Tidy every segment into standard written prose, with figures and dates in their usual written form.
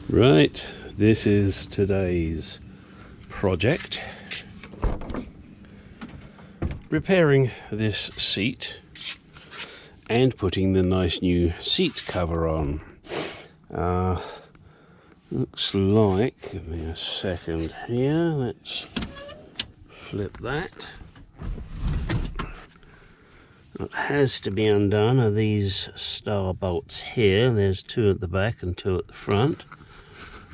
Right, this is today's project. Repairing this seat and putting the nice new seat cover on. Looks like, give me a second here, let's flip that. What has to be undone are these star bolts here. There's two at the back and two at the front.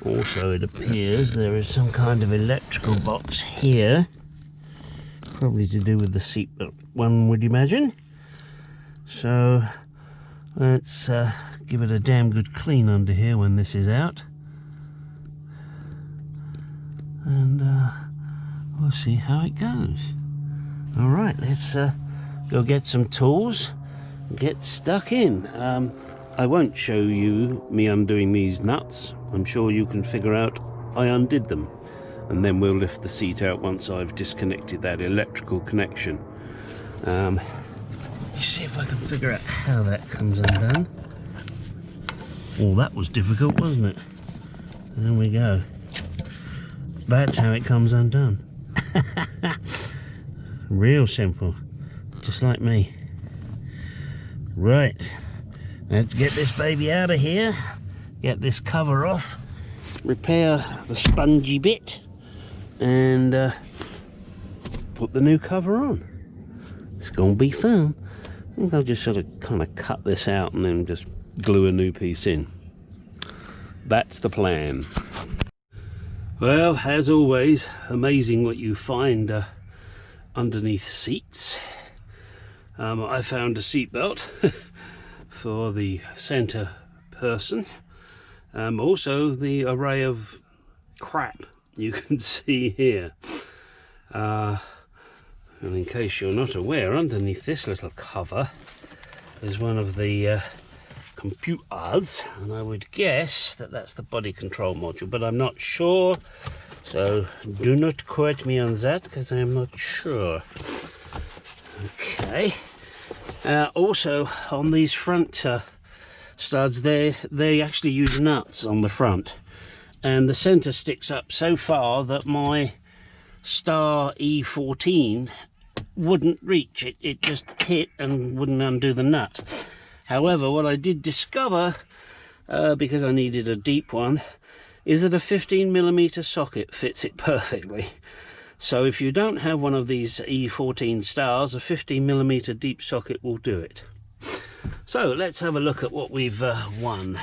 Also, it appears there is some kind of electrical box here, probably to do with the seat belt, one would imagine. So let's give it a damn good clean under here when this is out, and we'll see how it goes. All right, let's go get some tools and get stuck in. I won't show you me undoing these nuts. I'm sure you can figure out I undid them, and then we'll lift the seat out once I've disconnected that electrical connection. Let's see if I can figure out how that comes undone. Oh, that was difficult, wasn't it? There we go. That's how it comes undone. Real simple, just like me. Right, let's get this baby out of here, get this cover off, repair the spongy bit, and put the new cover on. It's gonna be fun. I think I'll just sort of kind of cut this out and then just glue a new piece in. That's the plan. Well, as always, amazing what you find underneath seats. I found a seat belt for the center person. Also the array of crap you can see here. And in case you're not aware, underneath this little cover is one of the computers, and I would guess that that's the body control module, but I'm not sure, so do not quote me on that because I'm not sure. Okay. Also on these front studs, they actually use nuts on the front, and the center sticks up so far that my star E14 wouldn't reach it. It just hit and wouldn't undo the nut. However, what I did discover, because I needed a deep one, is that a 15mm socket fits it perfectly. So if you don't have one of these E14 stars, a 15mm deep socket will do it. So let's have a look at what we've won.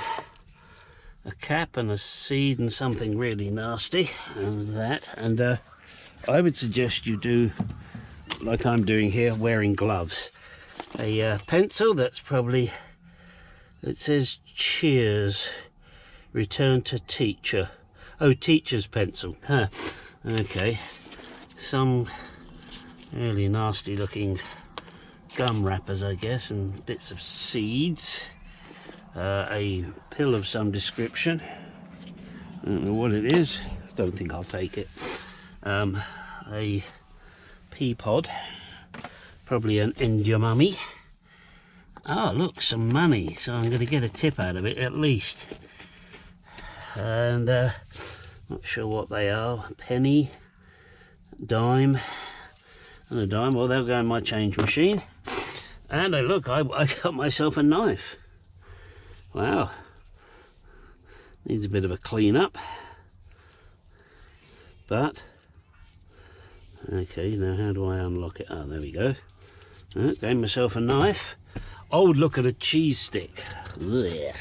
A cap and a seed and something really nasty, and that. And I would suggest you do like I'm doing here, wearing gloves. A pencil that's probably, it says cheers, return to teacher. Oh, teacher's pencil. Huh. Okay. Some really nasty looking gum wrappers, I guess, and bits of seeds. A pill of some description. I don't know what it is. Don't think I'll take it. A pea pod. Probably an edamame. Oh, look, some money. So I'm going to get a tip out of it at least. And not sure what they are. A penny, dime, and a dime. Well, they'll go in my change machine. And look, I got myself a knife. Wow. Needs a bit of a clean up. But okay, now how do I unlock it? Oh, there we go. Gave myself a knife. Oh, look at a cheese stick. Ugh.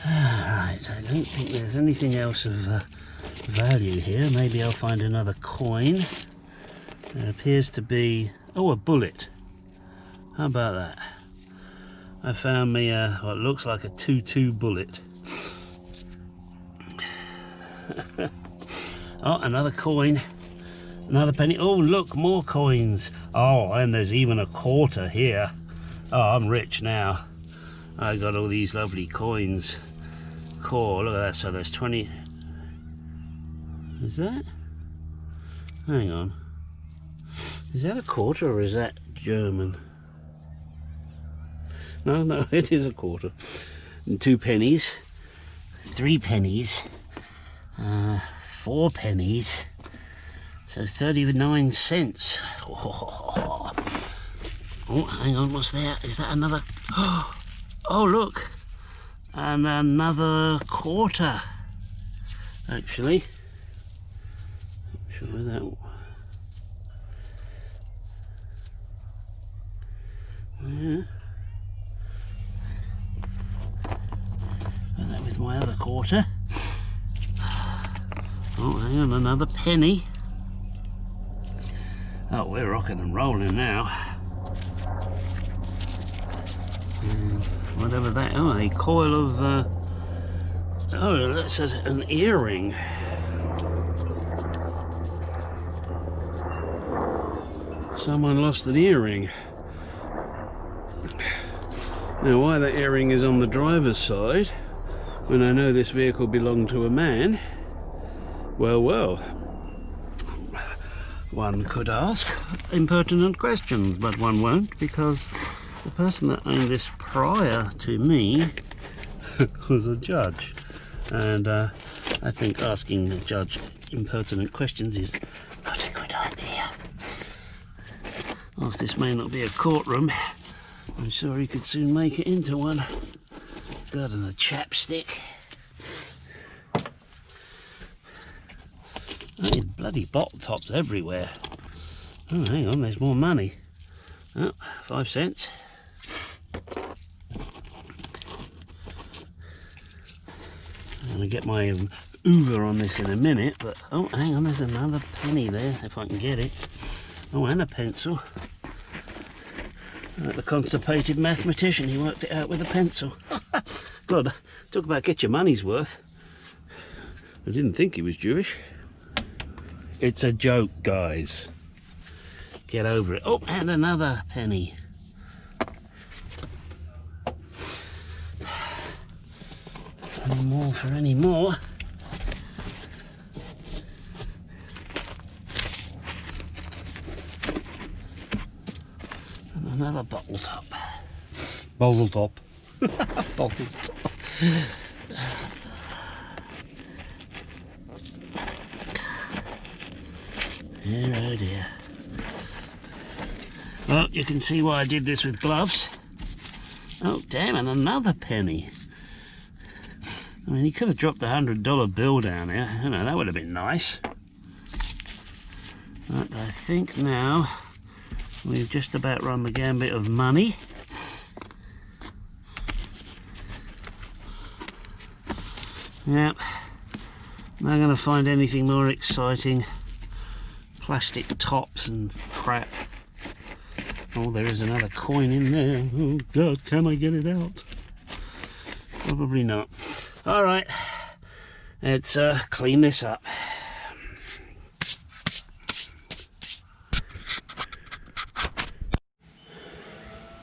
Alright, I don't think there's anything else of value here. Maybe I'll find another coin. There appears to be, oh, a bullet. How about that? I found me what looks like a 2-2 bullet. Oh, another coin, another penny. Oh, look, more coins. Oh, and there's even a quarter here. Oh, I'm rich now. I got all these lovely coins. Cool, look at that. So there's 20. Is that? Hang on. Is that a quarter or is that German? No, it is a quarter. And 2 pennies, 3 pennies, 4 pennies, so 39 cents. Oh, hang on, what's there? Is that another? Oh, look, and another quarter. Actually, I'm sure that. Yeah. And that with my other quarter. Oh, hang on, another penny. Oh, we're rocking and rolling now. Whatever that, oh, a coil of, oh, that's an earring. Someone lost an earring. Now, why the earring is on the driver's side, when I know this vehicle belonged to a man, well, one could ask impertinent questions, but one won't, because the person that owned this prior to me was a judge, and I think asking the judge impertinent questions is not a good idea. Whilst this may not be a courtroom, I'm sure he could soon make it into one. God, and the chapstick. Hey, bloody bottle tops everywhere. Oh, hang on, there's more money. Oh, 5 cents. I'm going to get my Uber on this in a minute, but oh, hang on, there's another penny there, if I can get it. Oh, and a pencil. Like the constipated mathematician, he worked it out with a pencil. God, talk about get your money's worth. I didn't think he was Jewish. It's a joke, guys. Get over it. Oh, and another penny. Any more for any more? And another bottle top. Bottle top. Bottle top. Dear, oh dear. Well, you can see why I did this with gloves. Oh, damn, and another penny. I mean, he could have dropped a $100 bill down here. You know, that would have been nice. But I think now we've just about run the gambit of money. Yep. Not going to find anything more exciting. Plastic tops and crap. Oh, there is another coin in there. Oh God, can I get it out? Probably not. All right, let's clean this up.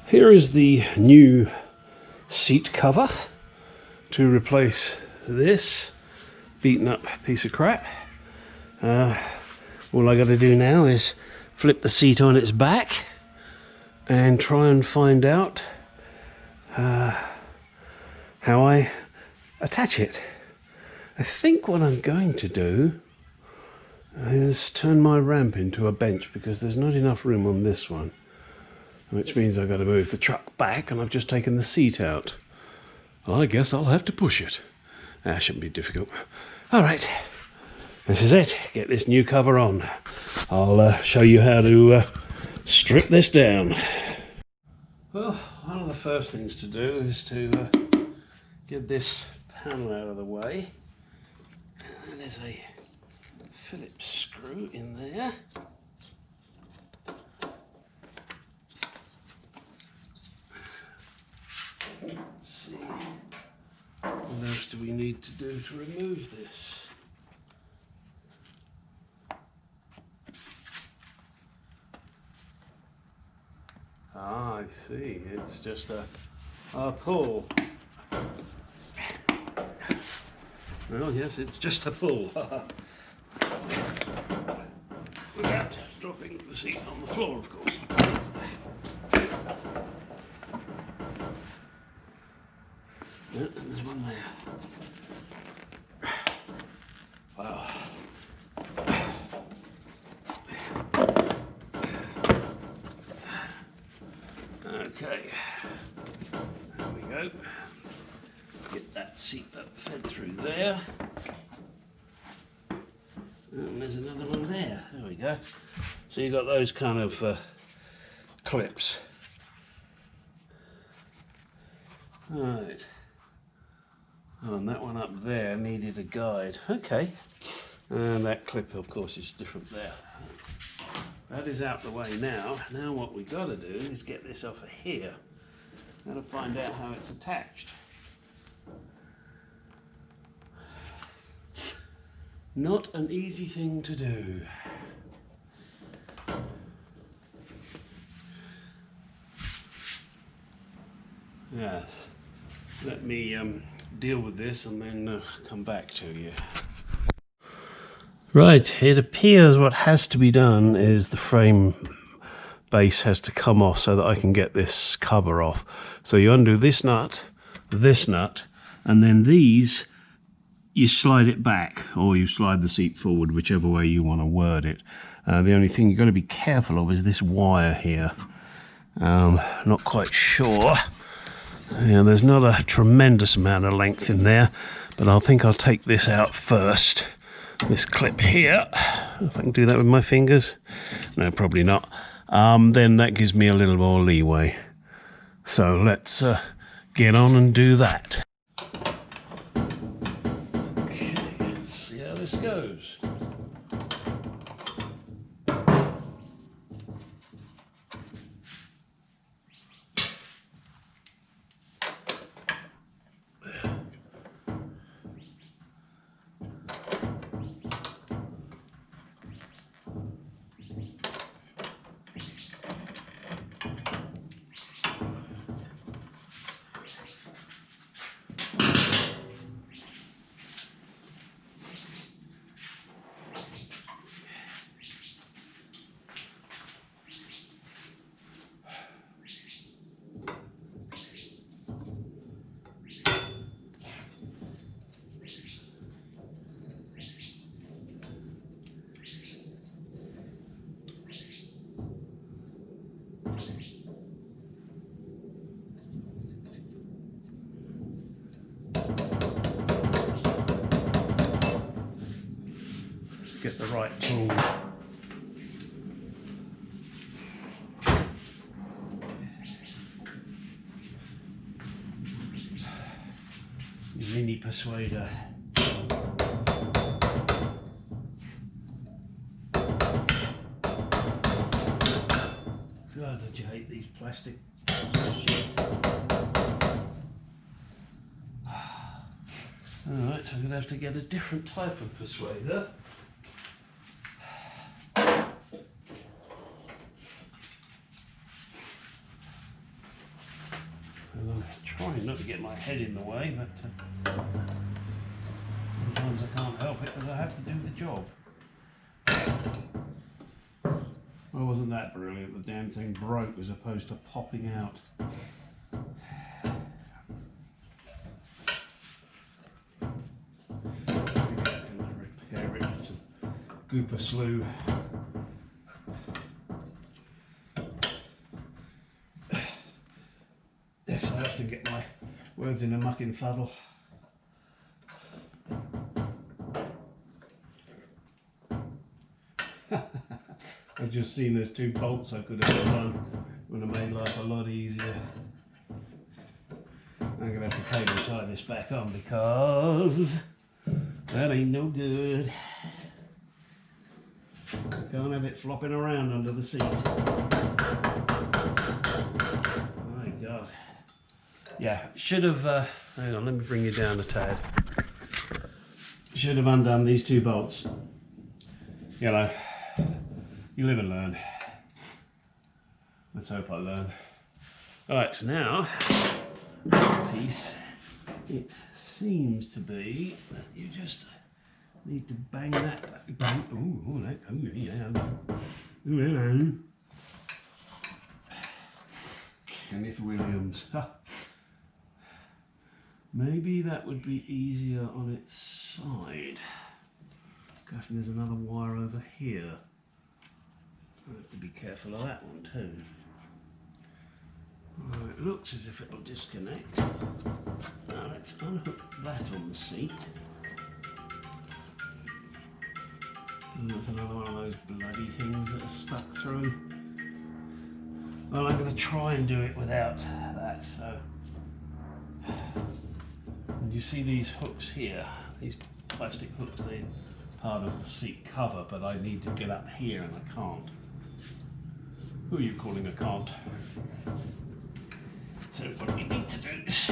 Here is the new seat cover to replace this beaten up piece of crap. All I got to do now is flip the seat on its back and try and find out how I attach it. I think what I'm going to do is turn my ramp into a bench, because there's not enough room on this one, which means I've got to move the truck back, and I've just taken the seat out. I guess I'll have to push it. That shouldn't be difficult. All right. This is it. Get this new cover on. I'll show you how to strip this down. Well, one of the first things to do is to get this panel out of the way. And there's a Phillips screw in there. Let's see. What else do we need to do to remove this? Ah, I see. It's just a pull. Well, yes, it's just a pull. Without dropping the seat on the floor, of course. and there's one there. Wow. Okay, there we go. Get that seat up fed through there. And there's another one there. There we go. So you've got those kind of clips. Right. Oh, and that one up there needed a guide. Okay. And that clip, of course, is different there. That is out the way now. Now what we've got to do is get this off of here. Got to find out how it's attached. Not an easy thing to do. Yes. Let me deal with this and then come back to you. Right, it appears what has to be done is the frame base has to come off so that I can get this cover off. So you undo this nut, and then these, you slide it back, or you slide the seat forward, whichever way you want to word it. The only thing you've got to be careful of is this wire here. Not quite sure. Yeah, there's not a tremendous amount of length in there, but I think I'll take this out first. This clip here, if I can do that with my fingers. No, probably not. Then that gives me a little more leeway. So let's get on and do that. Okay, let's see how this goes. Get the right tool. Mini persuader. God, did you hate these plastic shit? Alright, I'm going to have to get a different type of persuader. I'm trying not to get my head in the way, but sometimes I can't help it because I have to do the job. Well, wasn't that brilliant? The damn thing broke as opposed to popping out. Repair it with some Gooper Slew. Yes, I often get my words in a mucking fuddle. I've just seen there's 2 bolts I could have done. Would have made life a lot easier. I'm going to have to cable tie this back on because that ain't no good. Can't have it flopping around under the seat. My God. Yeah, should have, hang on, let me bring you down a tad. Should have undone these 2 bolts. You know, you live and learn. Let's hope I learn. Alright, so now, this piece, it seems to be that you just need to bang that back. Ooh, that, oh yeah. Ooh, hello. Kenneth Williams. Maybe that would be easier on its side. Gosh, and there's another wire over here. I have to be careful of that one too. Well, it looks as if it'll disconnect. Now let's unhook that on the seat. And that's another one of those bloody things that are stuck through. Well, I'm going to try and do it without that. So, and you see these hooks here, these plastic hooks, they're part of the seat cover, but I need to get up here and I can't. Who are you calling a can't? So what we need to do is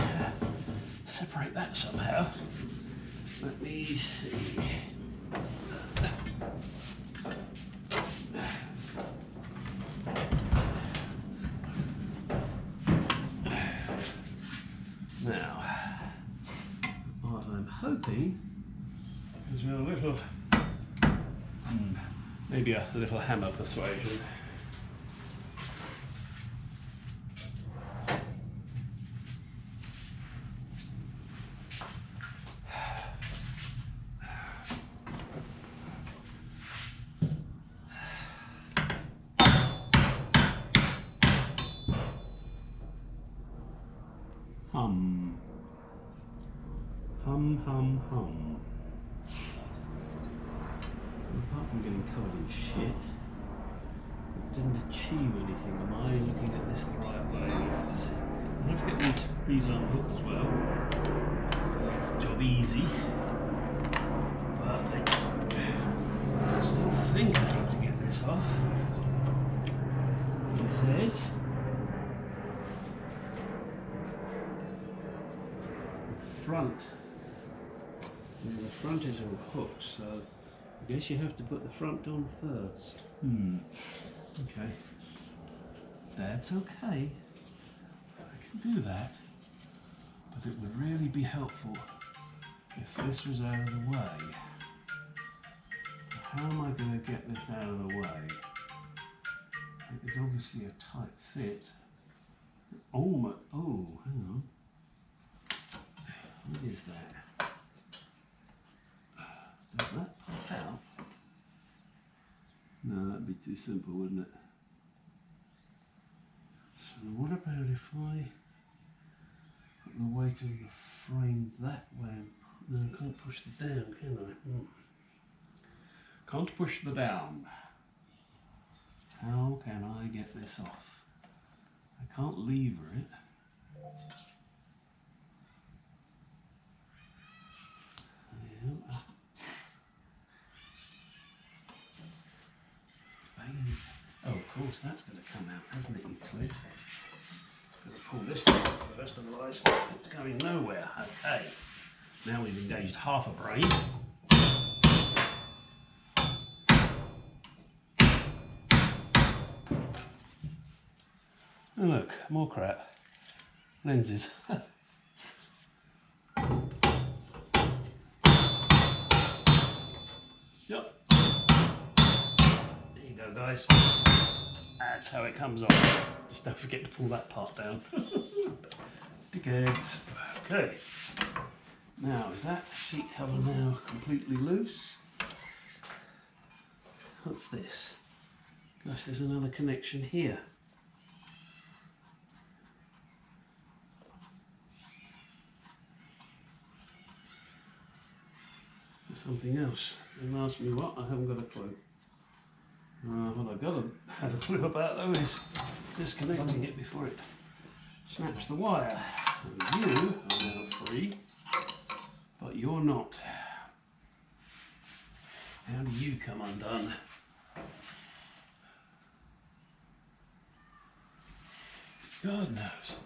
separate that somehow. Let me see. Now, what I'm hoping is with a little, maybe a little hammer persuasion. Hum. Hum, hum, hum. Apart from getting covered in shit, it didn't achieve anything. Am I looking at this the right way? Yes. I have to get these unhooked as well. Job easy. But I still think I need to get this off. He says. Front. And the front is all hooked, so I guess you have to put the front on first. Okay. That's okay. I can do that. But it would really be helpful if this was out of the way. How am I going to get this out of the way? It is obviously a tight fit. Oh, hang on. What is that? Does that pop out? No, that'd be too simple, wouldn't it? So what about if I put the weight of the frame that way? No, I can't push the down, can I? Can't push the down. How can I get this off? I can't lever it. Oh, of course, that's going to come out, hasn't it, you twig? Got to pull this out first, otherwise it's going nowhere. Okay, now we've engaged half a brain. And look, more crap. Lenses. Yep. There you go, guys. That's how it comes off. Just don't forget to pull that part down. Dickheads. Okay. Now, is that seat cover now completely loose? What's this? Gosh, there's another connection here. Something else. Don't ask me what, I haven't got a clue. What I've got to have a clue about though is disconnecting it before it snaps the wire. And you are now free, but you're not. How do you come undone? God knows.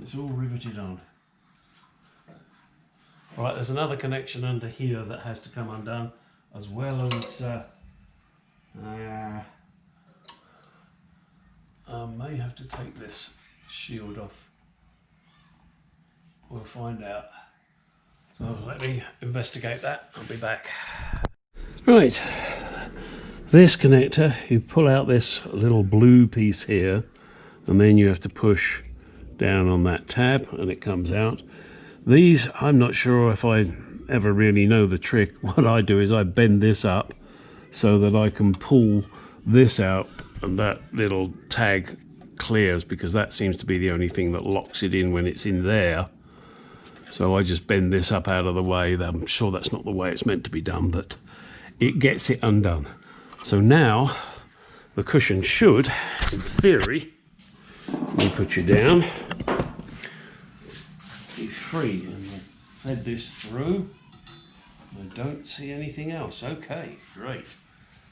It's all riveted on. Right, there's another connection under here that has to come undone, as well as I may have to take this shield off. We'll find out. So let me investigate that. I'll be back. Right, this connector, you pull out this little blue piece here, and then you have to push down on that tab and it comes out. These, I'm not sure if I ever really know the trick. What I do is I bend this up so that I can pull this out and that little tag clears, because that seems to be the only thing that locks it in when it's in there. So I just bend this up out of the way. I'm sure that's not the way it's meant to be done, but it gets it undone. So now the cushion should, in theory, we put you down, be free. And I've fed this through. I don't see anything else. Okay, great.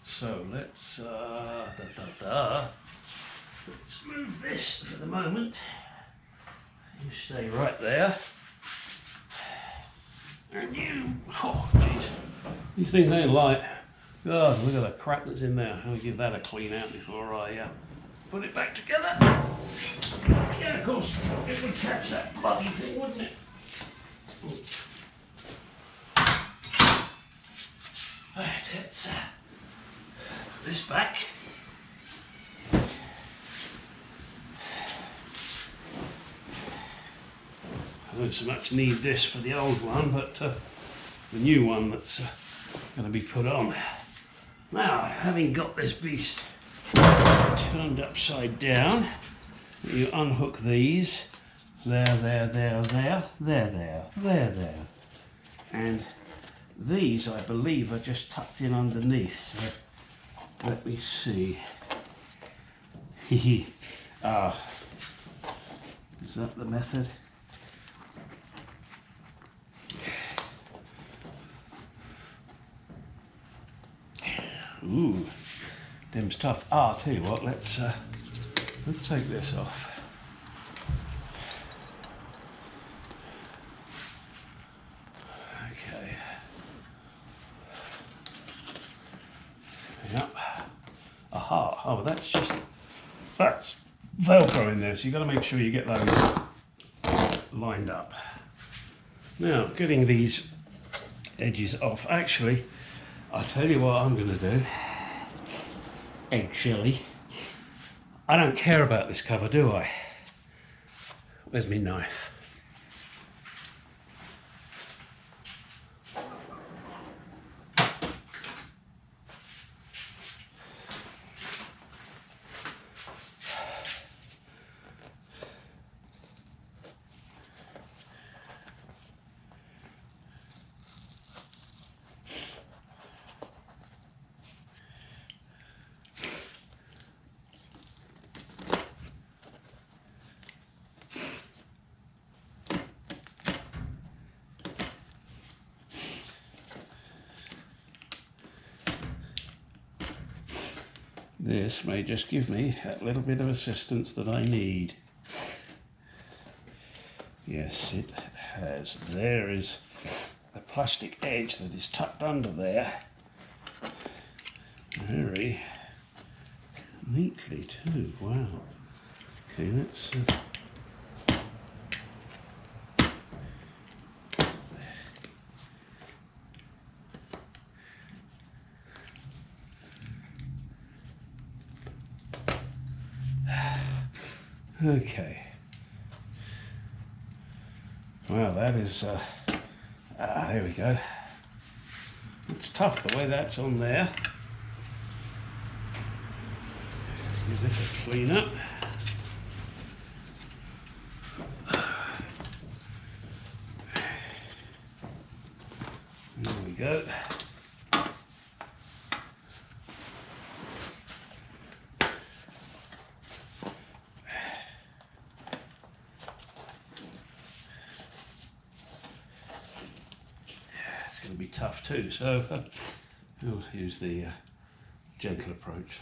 So let's let's move this for the moment. You stay right there. And you, oh jeez, these things ain't light. God, look at the crap that's in there. I'll give that a clean out before I put it back together. Yeah, of course, it would catch that bloody thing, wouldn't it? Right, let's put this back. I don't so much need this for the old one, but the new one that's going to be put on. Now, having got this beast turned upside down, you unhook these. There. And these, I believe, are just tucked in underneath. So let me see. Is that the method? Ooh, them's tough. I'll tell you what, let's take this off. Okay. Yep. Aha. Oh, that's Velcro in there, so you've got to make sure you get those lined up. Now, getting these edges off, actually, I'll tell you what I'm going to do. Egg chili. I don't care about this cover, do I? Where's my knife? This may just give me that little bit of assistance that I need. Yes, it has. There is a plastic edge that is tucked under there. Very neatly too. Wow. Okay, let's... Okay. Well, that is, there we go. It's tough the way that's on there. Give this a clean up. There we go. Be tough too, so we'll use the gentle approach.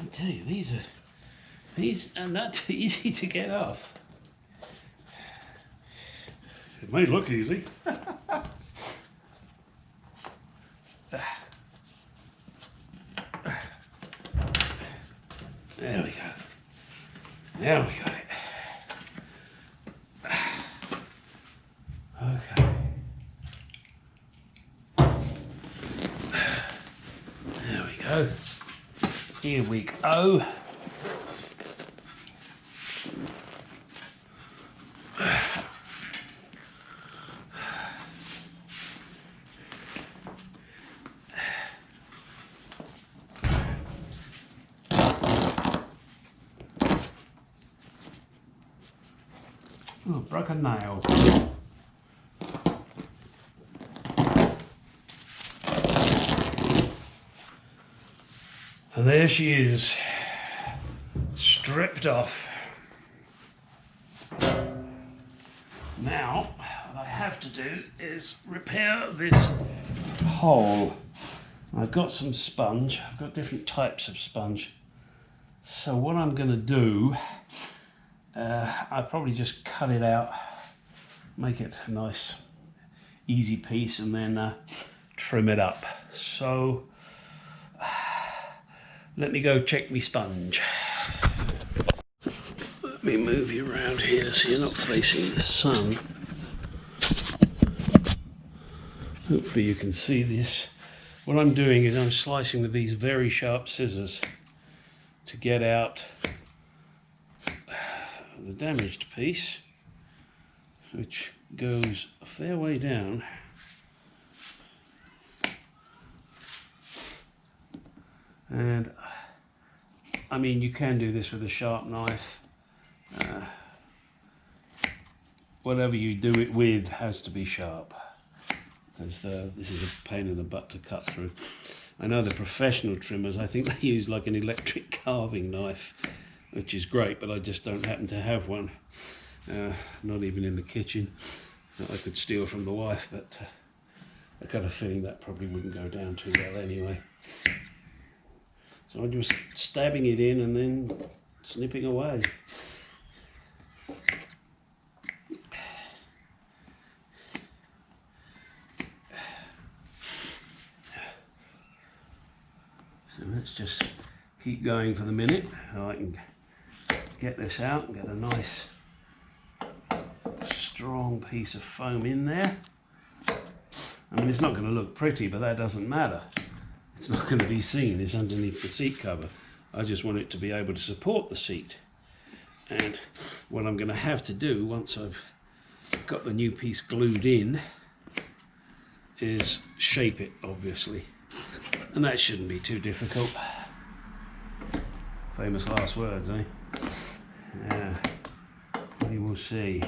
I tell you, these are not easy to get off. It may look easy. There we go. Now we got it. Okay. There we go. Here we go. Oh, broke a nail. And there she is, stripped off. Now, what I have to do is repair this hole. I've got some sponge, I've got different types of sponge. So what I'm going to do, I'll probably just cut it out, make it a nice easy piece, and then trim it up. So let me go check my sponge. Let me move you around here so you're not facing the sun. Hopefully you can see this. What I'm doing is I'm slicing with these very sharp scissors to get out the damaged piece, which goes a fair way down. And I mean, you can do this with a sharp knife. Whatever you do it with has to be sharp, because this is a pain in the butt to cut through. I know the professional trimmers, I think they use like an electric carving knife, which is great, but I just don't happen to have one. Not even in the kitchen. I could steal from the wife, but I got a feeling that probably wouldn't go down too well anyway. So I'm just stabbing it in and then snipping away. So let's just keep going for the minute so I can get this out and get a nice strong piece of foam in there. I mean, it's not going to look pretty, but that doesn't matter. It's not going to be seen, it's underneath the seat cover. I just want it to be able to support the seat. And what I'm going to have to do once I've got the new piece glued in is shape it, obviously. And that shouldn't be too difficult. Famous last words, eh? Yeah, we will see.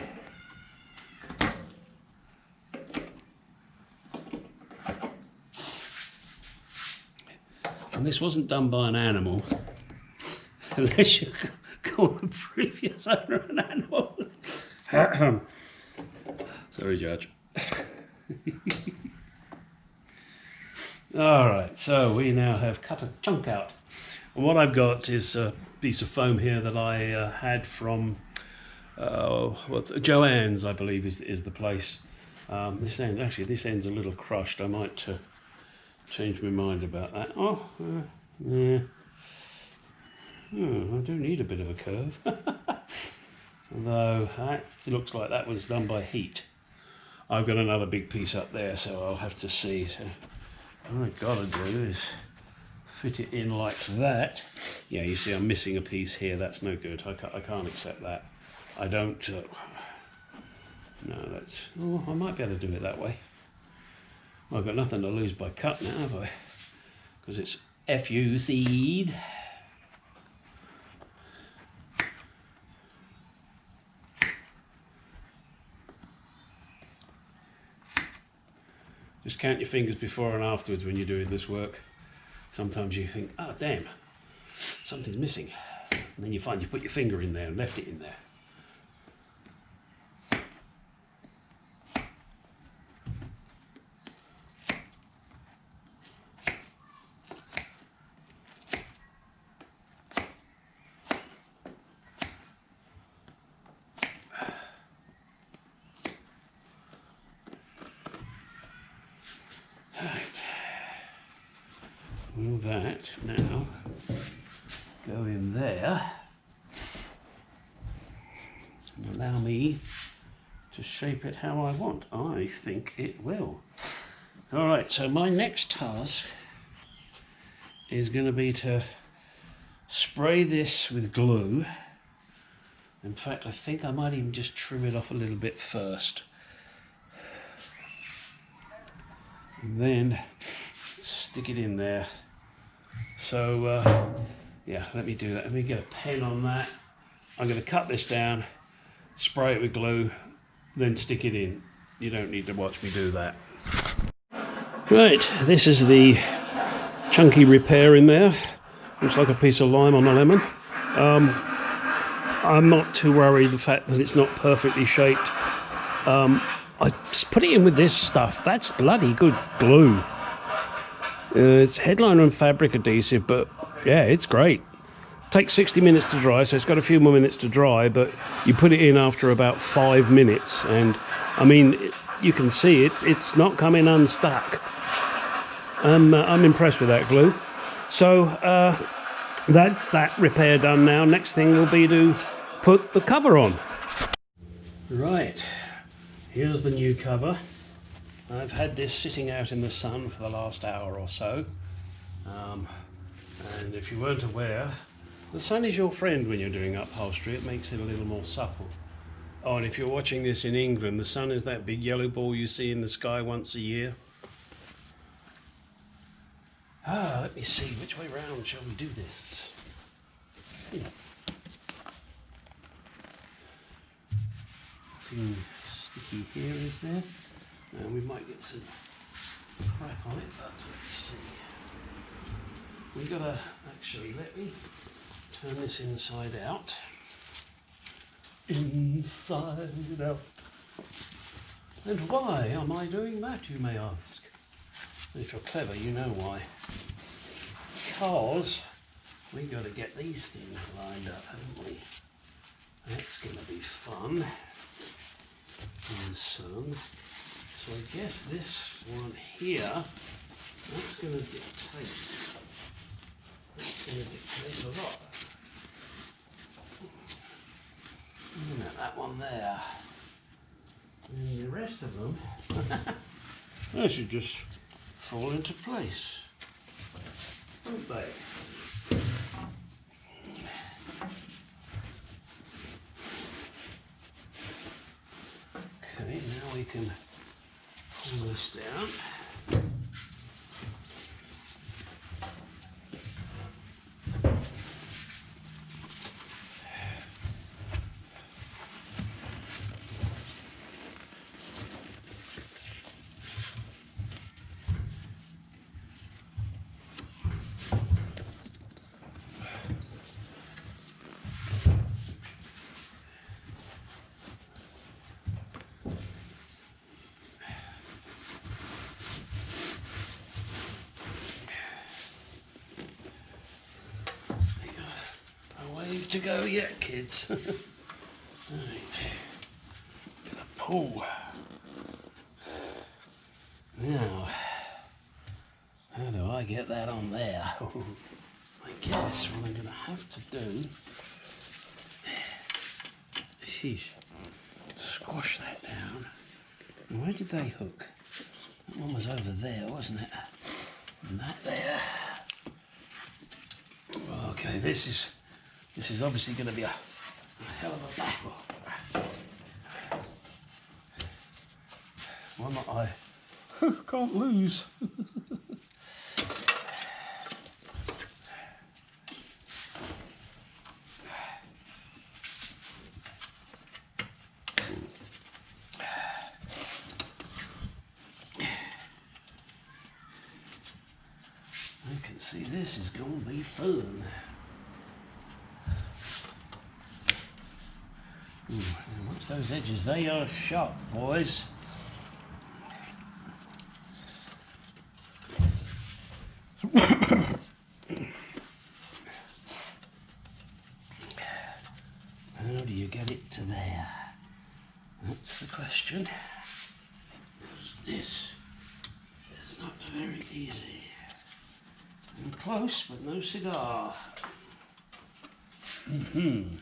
And this wasn't done by an animal, unless you call the previous owner an animal. Sorry, Judge. All right, so we now have cut a chunk out. And what I've got is a piece of foam here that I had from Joanne's, I believe, is the place. This end's a little crushed. I might change my mind about that. Yeah. I do need a bit of a curve. Although that looks like that was done by heat. I've got another big piece up there, so I'll have to see. So what I've got to do is fit it in like that. Yeah, you see I'm missing a piece here. That's no good. I can't accept that. I don't... no, that's... Oh, I might be able to do it that way. Well, I've got nothing to lose by cut now, have I? Because it's FU seed. Just count your fingers before and afterwards when you're doing this work. Sometimes you think, oh damn, something's missing. And then you find you put your finger in there and left it in there. All that now go in there and allow me to shape it how I want. I think it will. All right, so my next task is going to be to spray this with glue. In fact, I think I might even just trim it off a little bit first. And then stick it in there. So, yeah, let me do that. Let me get a pen on that. I'm going to cut this down, spray it with glue, then stick it in. You don't need to watch me do that. Right, this is the chunky repair in there. Looks like a piece of lime on a lemon. I'm not too worried the fact that it's not perfectly shaped. I put it in with this stuff. That's bloody good glue. It's headliner and fabric adhesive, but yeah, it's great. Takes 60 minutes to dry, so it's got a few more minutes to dry, but you put it in after about 5 minutes, and I mean, you can see it's not coming unstuck. I'm impressed with that glue. So that's that repair done now. Next thing will be to put the cover on. Right, here's the new cover. I've had this sitting out in the sun for the last hour or so. And if you weren't aware, the sun is your friend when you're doing upholstery. It makes it a little more supple. Oh, and if you're watching this in England, the sun is that big yellow ball you see in the sky once a year. Let me see, which way round shall we do this? Nothing sticky here, is there? And we might get some crap on it, but let's see. We've got to actually, let me turn this inside out. Inside out. And why am I doing that, you may ask? If you're clever, you know why. Because we've got to get these things lined up, haven't we? That's going to be fun in the sun. So I guess this one here, that's going to dictate a lot. Isn't it, that one there? And the rest of them, they should just fall into place, don't they? Okay, now we can pull this down. To go yet, kids. Right, gonna pull. Now, how do I get that on there? I guess what I'm gonna have to do, sheesh, squash that down. Where did they hook? That one was over there, wasn't it? And that there. Okay, this is obviously going to be a hell of a battle. One that I can't lose. I can see this is going to be fun. And watch those edges, they are sharp, boys. How do you get it to there? That's the question. This is not very easy. I'm close, but no cigar. This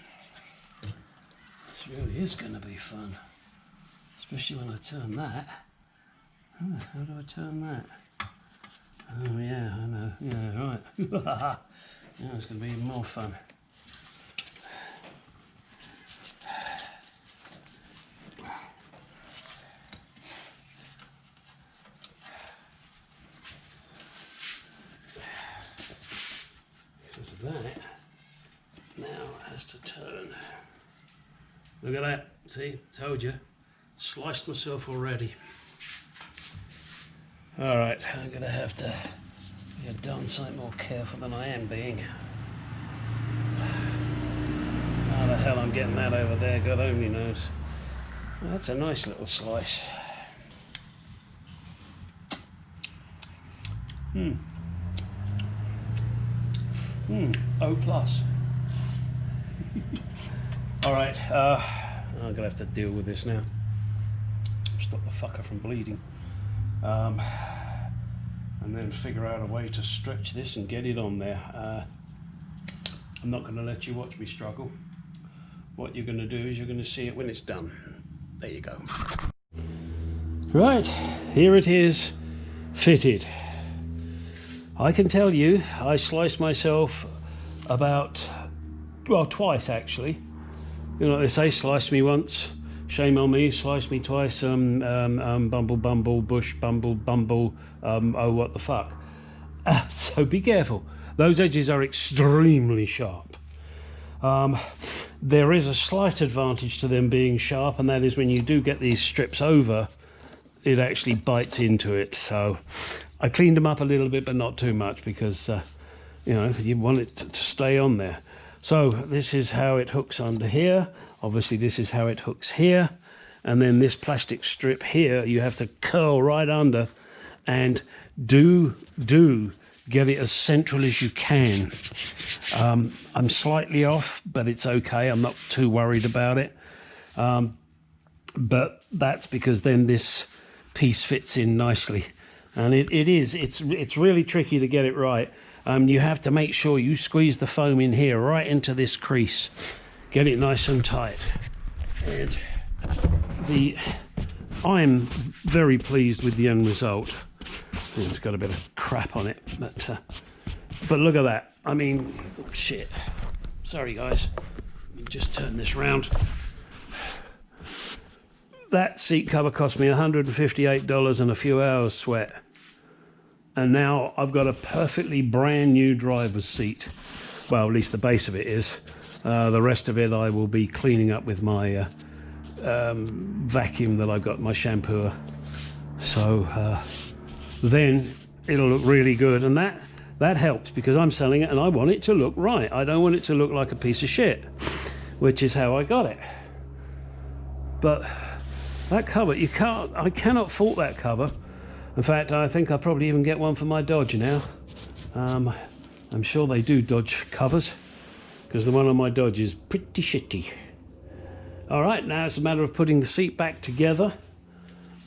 really is going to be fun, especially when I turn that. How do I turn that? Oh yeah, I know. Yeah, right. Yeah, it's going to be even more fun. Because that now has to turn. Look at that. See, told you. Sliced myself already. All right, I'm going to have to be a darn sight more careful than I am being. How the hell I'm getting that over there, God only knows. Well, that's a nice little slice. O plus. All right, I'm going to have to deal with this now. Stop the fucker from bleeding. And then figure out a way to stretch this and get it on there. I'm not going to let you watch me struggle. What you're going to do is you're going to see it when it's done. There you go. Right, here it is, fitted. I can tell you, I sliced myself about, well, twice actually. You know what they say, slice me once, shame on me, slice me twice, bumble, bumble, bush, bumble, bumble, oh, what the fuck. So be careful. Those edges are extremely sharp. There is a slight advantage to them being sharp, and that is when you do get these strips over, it actually bites into it. So I cleaned them up a little bit, but not too much, because, you know, you want it to stay on there. So this is how it hooks under here. Obviously this is how it hooks here. And then this plastic strip here, you have to curl right under, and do get it as central as you can. I'm slightly off, but it's okay. I'm not too worried about it. But that's because then this piece fits in nicely. And it's really tricky to get it right. You have to make sure you squeeze the foam in here right into this crease. Get it nice and tight. And I'm very pleased with the end result. It's got a bit of crap on it, but look at that. I mean, shit. Sorry guys, let me just turn this round. That seat cover cost me $158 and a few hours sweat. And now I've got a perfectly brand new driver's seat. Well, at least the base of it is. The rest of it I will be cleaning up with my vacuum that I got, my shampooer. So then it'll look really good, and that helps because I'm selling it and I want it to look right. I don't want it to look like a piece of shit, which is how I got it. But that cover, I cannot fault that cover. In fact, I think I'll probably even get one for my Dodge now. I'm sure they do Dodge covers, because the one on my Dodge is pretty shitty. All right, now it's a matter of putting the seat back together,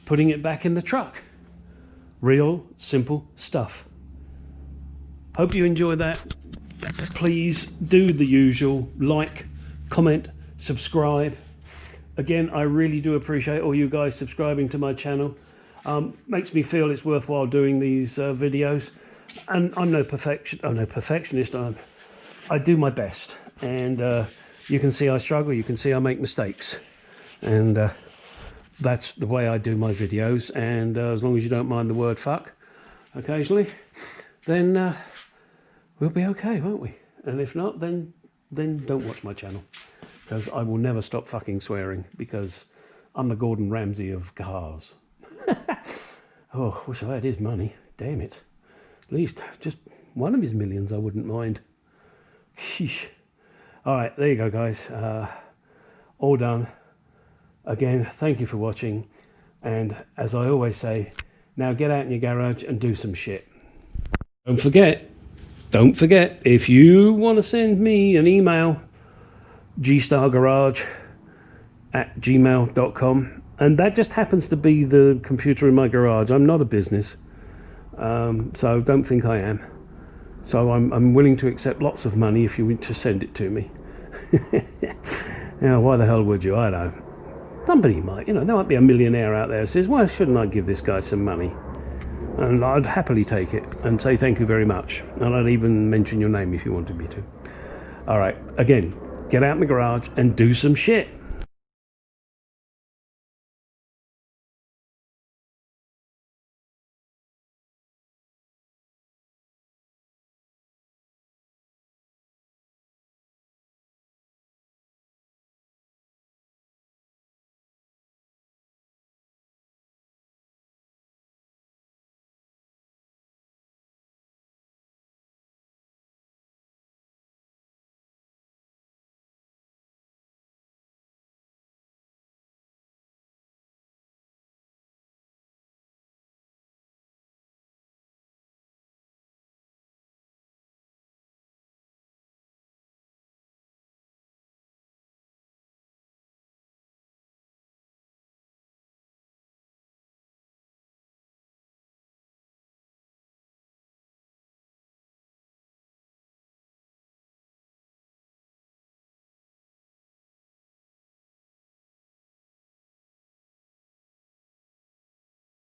putting it back in the truck. Real simple stuff. Hope you enjoyed that. Please do the usual, like, comment, subscribe. Again, I really do appreciate all you guys subscribing to my channel. Makes me feel it's worthwhile doing these videos. And I'm no perfectionist. I do my best. And you can see I struggle, you can see I make mistakes. And that's the way I do my videos. And as long as you don't mind the word fuck occasionally, then we'll be okay, won't we? And if not, then don't watch my channel, because I will never stop fucking swearing, because I'm the Gordon Ramsay of cars. Oh, wish I had his money. Damn it. At least just one of his millions I wouldn't mind. Sheesh. All right, there you go, guys. All done. Again, thank you for watching. And as I always say, now get out in your garage and do some shit. Don't forget, if you want to send me an email, gstargarage@gmail.com. And that just happens to be the computer in my garage. I'm not a business, so don't think I am. So I'm willing to accept lots of money if you want to send it to me. Yeah, why the hell would you? I don't. Somebody might, you know, there might be a millionaire out there who says, why shouldn't I give this guy some money? And I'd happily take it and say thank you very much. And I'd even mention your name if you wanted me to. All right, again, get out in the garage and do some shit.